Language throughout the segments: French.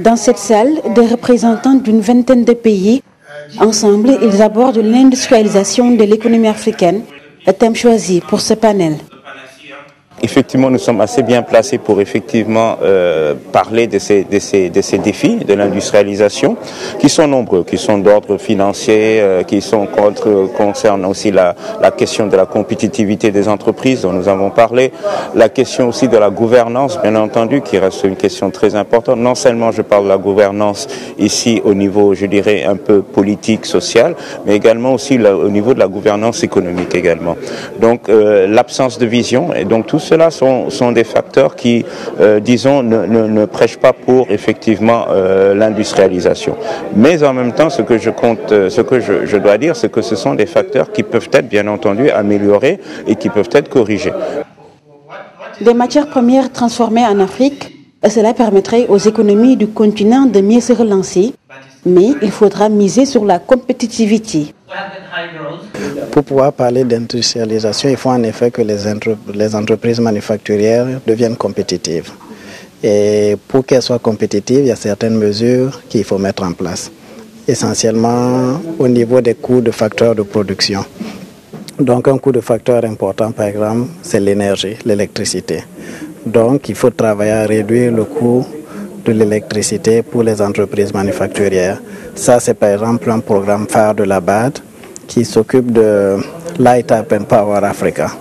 Dans cette salle, des représentants d'une vingtaine de pays, ensemble, ils abordent l'industrialisation de l'économie africaine, le thème choisi pour ce panel. Effectivement, nous sommes assez bien placés pour effectivement parler de ces défis de l'industrialisation qui sont nombreux, qui sont d'ordre financier, qui concernent aussi la question de la compétitivité des entreprises dont nous avons parlé, la question aussi de la gouvernance, bien entendu, qui reste une question très importante. Non seulement je parle de la gouvernance ici au niveau, je dirais, un peu politique, social, mais également aussi au niveau de la gouvernance économique également. Donc l'absence de vision et donc tout cela sont des facteurs qui, disons, ne prêchent pas pour effectivement l'industrialisation. Mais en même temps, ce que je dois dire, c'est que ce sont des facteurs qui peuvent être, bien entendu, améliorés et qui peuvent être corrigés. Des matières premières transformées en Afrique, cela permettrait aux économies du continent de mieux se relancer, mais il faudra miser sur la compétitivité. Pour pouvoir parler d'industrialisation, il faut en effet que les entreprises manufacturières deviennent compétitives. Et pour qu'elles soient compétitives, il y a certaines mesures qu'il faut mettre en place, essentiellement au niveau des coûts de facteurs de production. Donc un coût de facteur important, par exemple, c'est l'énergie, l'électricité. Donc il faut travailler à réduire le coût de l'électricité pour les entreprises manufacturières. Ça, c'est par exemple un programme phare de la BAD qui s'occupe de Light Up and Power Africa.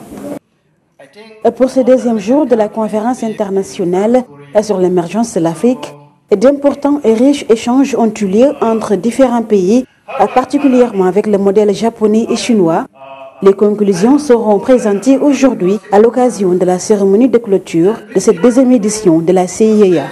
Pour ce deuxième jour de la conférence internationale sur l'émergence de l'Afrique, d'importants et riches échanges ont eu lieu entre différents pays, particulièrement avec le modèle japonais et chinois. Les conclusions seront présentées aujourd'hui à l'occasion de la cérémonie de clôture de cette deuxième édition de la CIEA.